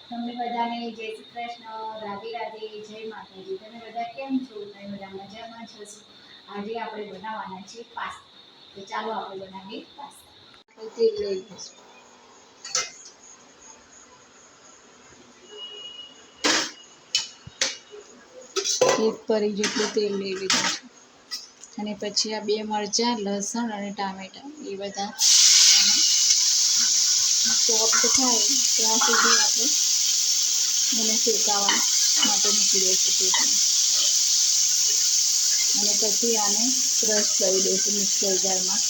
તમને બધાને જય શ્રી કૃષ્ણ, રાધે રાધે, જય માતાજી। તમે બધા કેમ છો? તમે બધા મજામાં છો? આજે આપણે બનાવવાના છે પાસ્તા। તો ચાલો આપણે બનાવીએ પાસ્તા। તેલ લઈ લઈશું। એક પરી જેટલું તેલ લઈ લીધું છે અને પછી આ બે મરચાં, લસણ અને ટામેટાં એ બધા સોફ્ટ થાય ત્યાં સુધી આપણે એને શેકાવા માટે મૂકી દઈશું તેલમાં અને પછી આને ક્રશ કરી દઈશું મિક્સર જારમાં।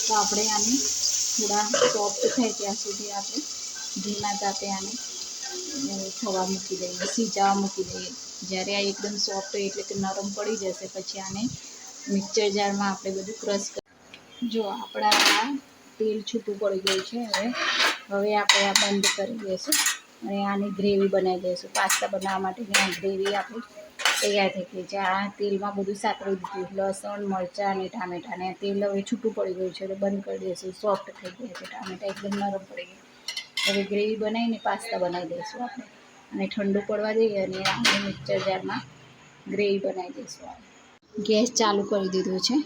તો આપણે આને થોડા સોફ્ટ થાય ત્યાં સુધી આપણે ધીમા તાપે આને થવા મૂકી દઈએ, સિજાવા મૂકી દઈએ। જ્યારે આ એકદમ સોફ્ટ એટલે કે નરમ પડી જશે પછી આને મિક્સર જારમાં આપણે બધું ક્રશ કરી। જો આપણા તેલ છૂટું પડી ગયું છે। હવે આપણે આ બંધ કરી દઈશું અને આની ગ્રેવી બનાવી દઈશું। પાસ્તા બનાવવા માટેની આ ગ્રેવી આપણી તૈયાર થઈ ગઈ છે। આ તેલમાં બધું સાતળી દીધું, લસણ, મરચાં અને ટામેટાં, અને તેલ હવે છૂટું પડી ગયું છે એટલે બંધ કરી દઈશું। સોફ્ટ થઈ ગયા છે ટામેટાં, એકદમ નરમ પડી ગયા। હવે ગ્રેવી બનાવીને પાસ્તા બનાવી દઈશું આપણે અને ઠંડુ પડવા દઈએ અને આપણે મિક્સર જારમાં ગ્રેવી બનાવી દઈશું। ગેસ ચાલુ કરી દીધો છે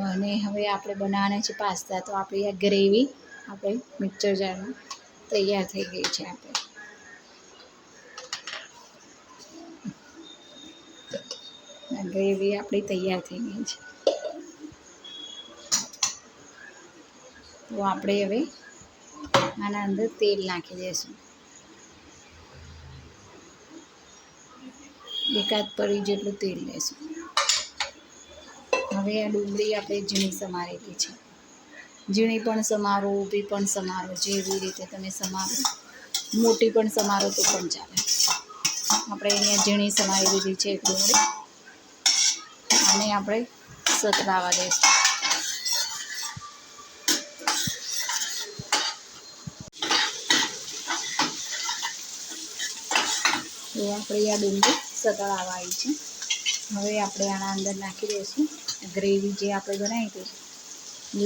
અને હવે આપણે બનાવવાના છે પાસ્તા। તો આપણી આ ગ્રેવી આપણે મિક્સર જારમાં તૈયાર થઈ ગઈ છે। આ ગ્રેવી આપણી તૈયાર થઈ ગઈ છે। તો આપણે હવે આના અંદર તેલ નાખી દઈશું। એકાદ પરી જેટલું તેલ લઈશું। હવે આ ડુંગળી આપણે ઝીણી સમારેલી છે। ઝીણી પણ સમારો, ઊભી પણ સમારો, જેવી રીતે તમે સમારો, મોટી પણ સમારો તો પણ ચાલે। આપણે અહીંયા ઝીણી સમારી દીધી છે ડુંગળી અને આપણે સતળાવા દઈશું। તો આપણી આ ડુંગળી સતળાવા આવી છે। હવે આપણે આના અંદર નાખી દઈશું ગ્રેવી જે આપણે બનાવી હતી,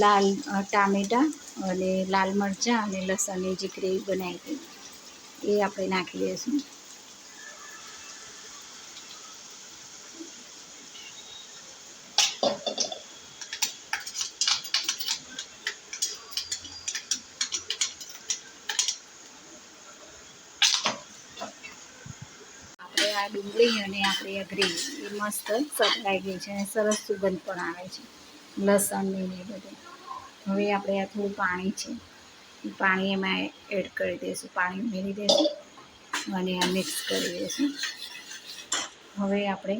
લાલ ટામેટાં અને લાલ મરચાં અને લસણની જે ગ્રેવી બનાવી હતી એ આપણે નાખી દઈશું। આ ડુંગળી અને આપણી આ ગ્રેવી એ મસ્ત સતળાઈ ગઈ છે અને સરસ સુગંધ પણ આવે છે લસણની ને બધું। હવે આપણે આ થોડું પાણી છે એ પાણી એમાં એડ કરી દઈશું, પાણી ઉમેરી દઈશું અને આ મિક્સ કરી દઈશું। હવે આપણે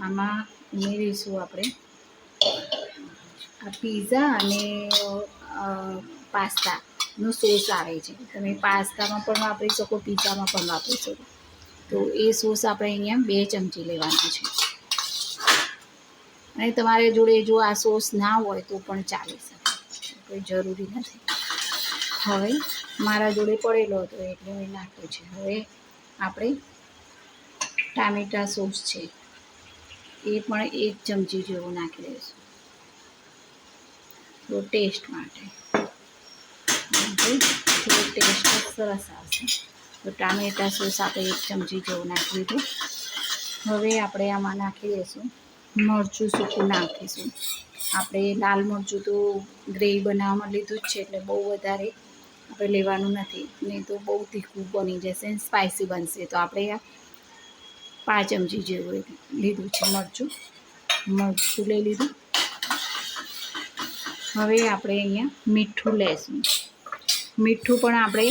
આમાં ઉમેરીશું આપણે આ પીઝા અને પાસ્તાનો સોસ આવે છે। તમે પાસ્તામાં પણ વાપરી શકો, પીઝામાં પણ વાપરી શકો। તો એ સોસ આપણે અહીંયા 2 ચમચી લેવાનો છે અને તમારી જોડે જો આ સોસ ના હોય તો પણ ચાલી શકે, કોઈ જરૂરી નથી। હવે મારા જોડે પડેલો હતો એટલે મેં નાખ્યો છે। હવે આપણે ટામેટા સોસ છે એ પણ 1 ચમચી જેવું નાખી દઈશું તો ટેસ્ટ માટે, થોડો ટેસ્ટ સરસ આવશે। તો ટામેટા સોસ આપણે 1 ચમચી જેવું નાખી દીધું। હવે આપણે આમાં નાખી દઈશું મરચું સૂકું નાખીશું। આપણે લાલ મરચું તો ગ્રેવી બનાવવામાં લીધું જ છે એટલે બહુ વધારે આપણે લેવાનું નથી, નહીં તો બહુ તીખું બની જશે, સ્પાઇસી બનશે। તો આપણે 5 ચમચી જેવું લીધું છે મરચું લઈ લીધું। હવે આપણે અહીંયા મીઠું લઈશું। મીઠું પણ આપણે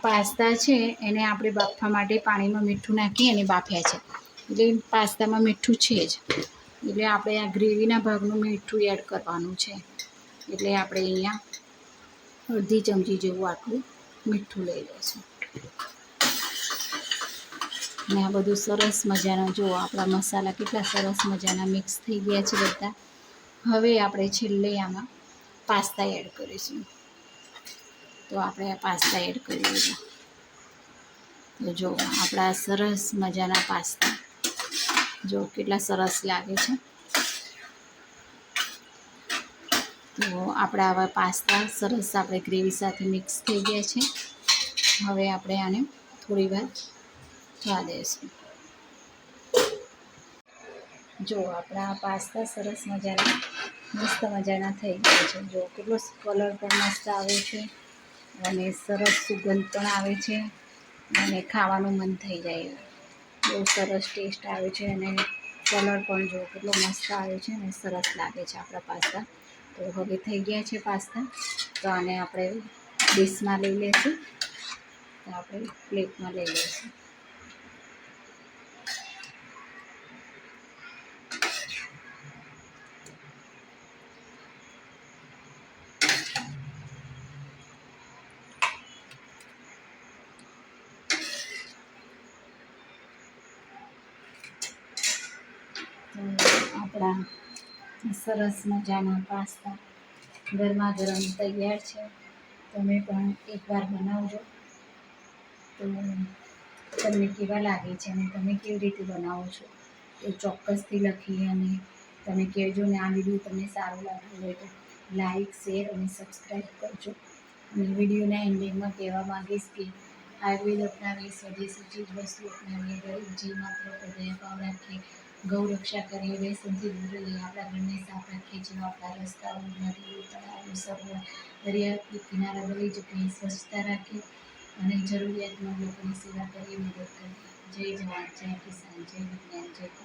પાસ્તા છે એને આપણે બાફવા માટે પાણીમાં મીઠું નાખી અને બાફ્યા છે એટલે પાસ્તામાં મીઠું છે જ, એટલે આપણે આ ગ્રેવીના ભાગનું મીઠું એડ કરવાનું છે। એટલે આપણે અહીંયા અડધી ચમચી જેવું આટલું મીઠું લઈ લઈશું અને આ બધું સરસ મજાના, જો આપણા મસાલા કેટલા સરસ મજાના મિક્સ થઈ ગયા છે બધા। હવે આપણે છેલ્લે આમાં પાસ્તા એડ કરીશું। તો આપણે આ પાસ્તા એડ કરી દીધા। તો જો આપણા સરસ મજાના પાસ્તા જો કેટલા સરસ લાગે છે। તો આપણા આવા પાસ્તા સરસ આપણે ગ્રેવી સાથે મિક્સ થઈ ગયા છે. હવે આપણે આને થોડી વાર થવા દઈશું. જો આપણા પાસ્તા સરસ મજાના મસ્ત મજાના થઈ ગયા છે. જો કેટલો કલર પણ મસ્ત આવે છે અને સરસ સુગંધ પણ આવે છે અને ખાવાનું મન થઈ જાય. બહુ સરસ ટેસ્ટ આવે છે અને કલર પણ જો કેટલો મસ્ત આવે છે અને સરસ લાગે છે આપણા પાસ્તા. તો હવે થઈ ગયા છે પાસ્તા. તો આને આપણે ડીશમાં લઈ લઈશું. તો આપણે પ્લેટમાં લઈ લઈશું. તો આપણા સરસ મજાના પાસ્તા ગરમા ગરમ તૈયાર છે. તમે પણ એકવાર બનાવજો. તો તમને કેવા લાગે છે અને તમે કેવી રીતે બનાવો છો એ ચોક્કસથી લખી અને તમે કહેજો. ને આ વિડીયો તમને સારું લાગ્યું હોય તો લાઈક, શેર અને સબસ્ક્રાઈબ કરજો. અને વિડીયોના એન્ડિંગમાં કહેવા માંગીશ કે આયુર્વેદ અપનાવીએ, સ્વદેશી ચીજ વસ્તુ અપનાવીએ, ગરીબ જીવ માત્ર પર દયા ભાવ રાખીએ, ગૌ રક્ષા કરીએ, વ્યસનથી દૂર રહીએ, આપણા ઘરને સાફ રાખીએ, જેવા આપણા રસ્તાઓ, નદીઓ, તળાવો, સરોવર, દરિયા કિનારા દરેક જગ્યાએ સ્વચ્છતા રાખીએ અને જરૂરિયાતમંદ લોકોની સેવા કરીએ, મદદ કરીએ. જય જવાન, જય કિસાન, જય વિજ્ઞાન, જય